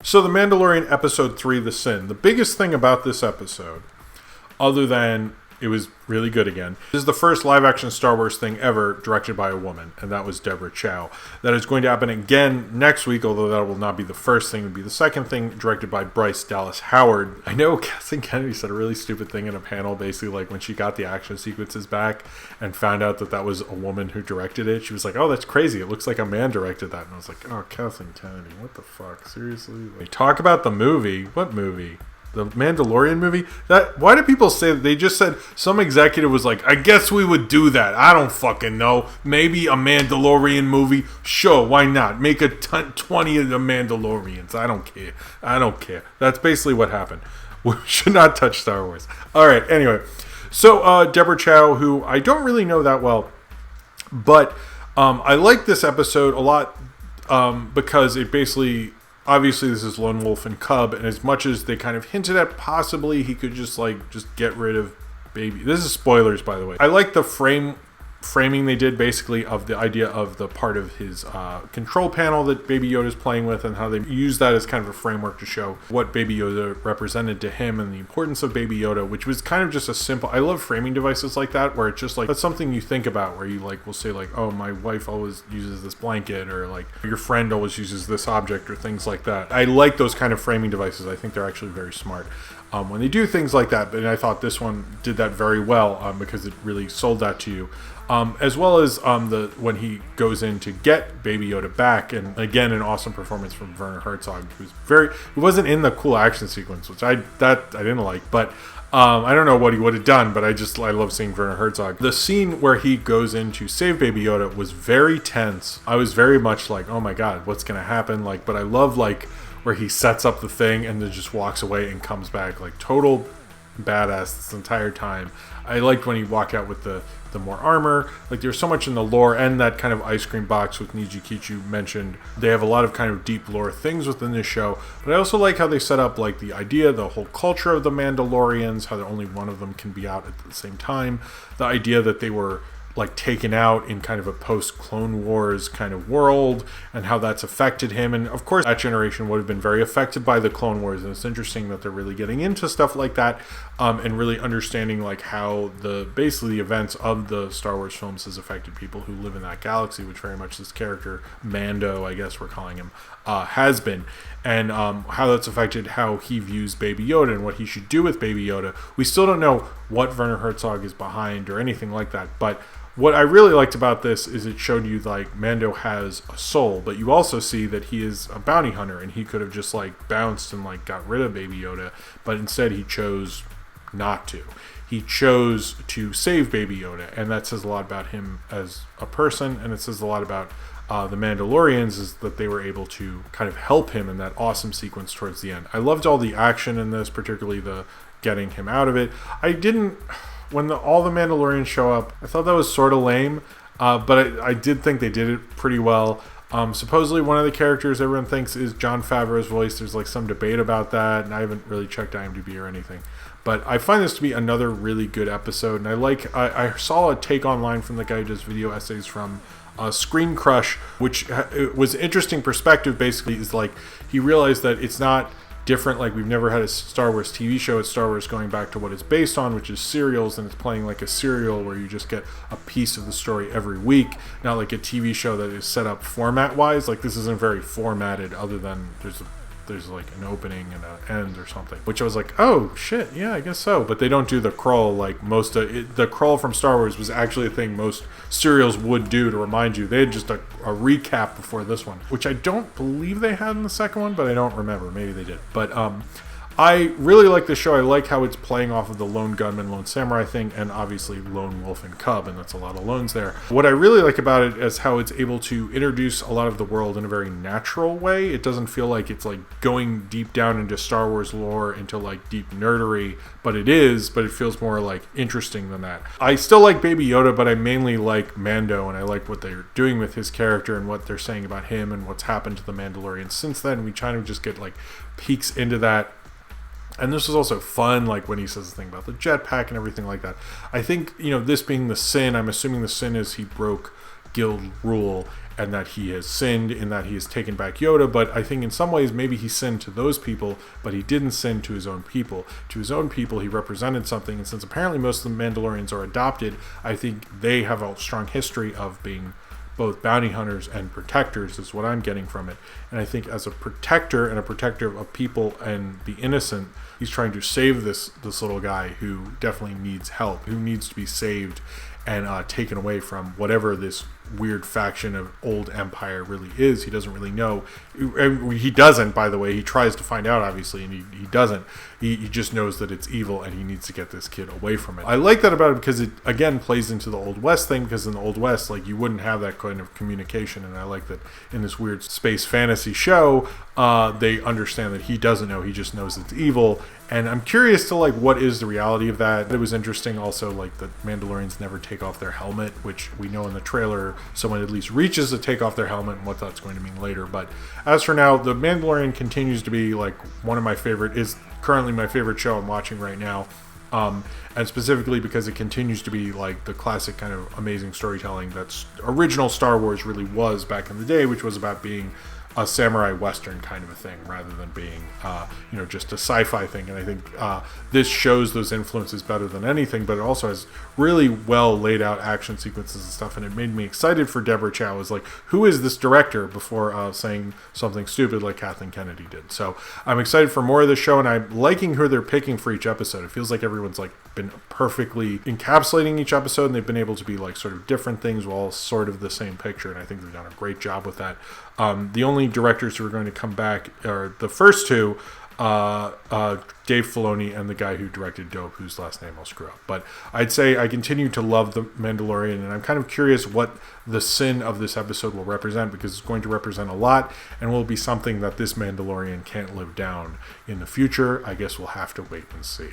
So The Mandalorian Episode 3, The Sin. The biggest thing about this episode, other than it was really good again, this is the first live-action Star Wars thing ever directed by a woman, and that was Deborah Chow. That is going to happen again next week, although that will not be the first thing. It will be the second thing, directed by Bryce Dallas Howard. I know Kathleen Kennedy said a really stupid thing in a panel, basically, like when she got the action sequences back and found out that that was a woman who directed it. She was like, oh, that's crazy. It looks like a man directed that. And I was like, oh, Kathleen Kennedy, what the fuck? Seriously? Like, talk about the movie. What movie? The Mandalorian movie? Why do people say that? They just said some executive was like, I guess we would do that. I don't fucking know. Maybe a Mandalorian movie? Sure, why not? Make 20 of the Mandalorians. I don't care. That's basically what happened. We should not touch Star Wars. All right, anyway. So, Deborah Chow, who I don't really know that well, but I like this episode a lot because it basically... Obviously, this is Lone Wolf and Cub, and as much as they kind of hinted at possibly he could just get rid of Baby. This is spoilers, by the way. I like the framing they did, basically, of the idea of the part of his control panel that Baby Yoda's playing with, and how they use that as kind of a framework to show what Baby Yoda represented to him and the importance of Baby Yoda, which was kind of just a simple... I love framing devices like that, where it's just like, that's something you think about, where you will say oh, my wife always uses this blanket, or your friend always uses this object, or things like that. I like those kind of framing devices. I think they're actually very smart when they do things like that, and I thought this one did that very well because it really sold that to you. As well as when he goes in to get Baby Yoda back, and again an awesome performance from Werner Herzog, who's he wasn't in the cool action sequence, which I didn't like, but I don't know what he would have done, but I love seeing Werner Herzog. The scene where he goes in to save Baby Yoda was very tense. I was very much like, oh my god, what's gonna happen? But I love where he sets up the thing and then just walks away and comes back, total badass this entire time. I liked when he walked out with the more armor. There's so much in the lore, and that kind of ice cream box with Niji Kichu mentioned. They have a lot of kind of deep lore things within this show, but I also like how they set up the idea, the whole culture of the Mandalorians, how only one of them can be out at the same time, the idea that they were taken out in kind of a post-Clone Wars kind of world, and how that's affected him. And of course that generation would have been very affected by the Clone Wars, and it's interesting that they're really getting into stuff like that, and really understanding how basically the events of the Star Wars films has affected people who live in that galaxy, which very much this character Mando, I guess we're calling him, has been, and how that's affected how he views Baby Yoda and what he should do with Baby Yoda. We still don't know what Werner Herzog is behind or anything like that, but what I really liked about this is it showed you Mando has a soul, but you also see that he is a bounty hunter, and he could have just bounced and got rid of Baby Yoda, but instead he chose not to. He chose to save Baby Yoda, and that says a lot about him as a person, and it says a lot about the Mandalorians, is that they were able to kind of help him in that awesome sequence towards the end. I loved all the action in this, particularly the getting him out of it. When all the Mandalorians show up, I thought that was sort of lame, but I did think they did it pretty well. Supposedly one of the characters everyone thinks is Jon Favreau's voice. There's some debate about that, and I haven't really checked IMDb or anything. But I find this to be another really good episode, and I saw a take online from the guy who does video essays from Screen Crush, which was interesting perspective. Basically, is he realized that it's not different. We've never had a Star Wars TV show. It's Star Wars going back to what it's based on, which is serials, and it's playing like a serial where you just get a piece of the story every week, not like a TV show that is set up format wise. This isn't very formatted, other than there's an opening and an end or something, which I was like, oh shit, yeah, I guess so. But they don't do the crawl most of it. The crawl from Star Wars was actually a thing most serials would do to remind you. They had just a recap before this one, which I don't believe they had in the second one, but I don't remember. Maybe they did. But I really like this show. I like how it's playing off of the Lone Gunman, Lone Samurai thing, and obviously Lone Wolf and Cub, and that's a lot of lones there. What I really like about it is how it's able to introduce a lot of the world in a very natural way. It doesn't feel like it's going deep down into Star Wars lore, into deep nerdery, but it feels more interesting than that. I still like Baby Yoda, but I mainly like Mando, and I like what they're doing with his character and what they're saying about him and what's happened to the Mandalorian since then. We kind of just get peeks into that. And this was also fun, when he says the thing about the jetpack and everything like that. I think, this being the sin, I'm assuming the sin is he broke guild rule, and that he has sinned in that he has taken back Yoda. But I think in some ways maybe he sinned to those people, but he didn't sin to his own people. To his own people, he represented something, and since apparently most of the Mandalorians are adopted, I think they have a strong history of being both bounty hunters and protectors, is what I'm getting from it. And I think as a protector and a protector of people and the innocent, he's trying to save this little guy who definitely needs help, who needs to be saved and taken away from whatever this weird faction of old empire really is. He doesn't really know. He doesn't, by the way. He tries to find out, obviously, and he doesn't. He just knows that it's evil, and he needs to get this kid away from it. I like that about it because it, again, plays into the Old West thing, because in the Old West, like, you wouldn't have that kind of communication, and I like that in this weird space fantasy show, they understand that he doesn't know. He just knows it's evil, and I'm curious to, like, what is the reality of that. It was interesting also, like, the Mandalorians never take off their helmet, which we know in the trailer someone at least reaches to take off their helmet, and what that's going to mean later. But as for now, The Mandalorian continues to be, like, one of my favorite, is currently my favorite show I'm watching right now. And specifically because it continues to be like the classic kind of amazing storytelling that's original Star Wars really was back in the day, which was about being a samurai western kind of a thing rather than being just a sci-fi thing. And I think this shows those influences better than anything, but it also has really well laid out action sequences and stuff, and it made me excited for Deborah Chow. Is like, who is this director, before saying something stupid like Kathleen Kennedy did. So I'm excited for more of this show, and I'm liking who they're picking for each episode. It feels like everyone's like been perfectly encapsulating each episode, and they've been able to be like sort of different things while sort of the same picture, and I think they've done a great job with that. The only directors who are going to come back are the first two, Dave Filoni and the guy who directed Dope, whose last name I'll screw up. But I'd say I continue to love The Mandalorian, and I'm kind of curious what the sin of this episode will represent, because it's going to represent a lot, and will be something that this Mandalorian can't live down in the future. I guess we'll have to wait and see.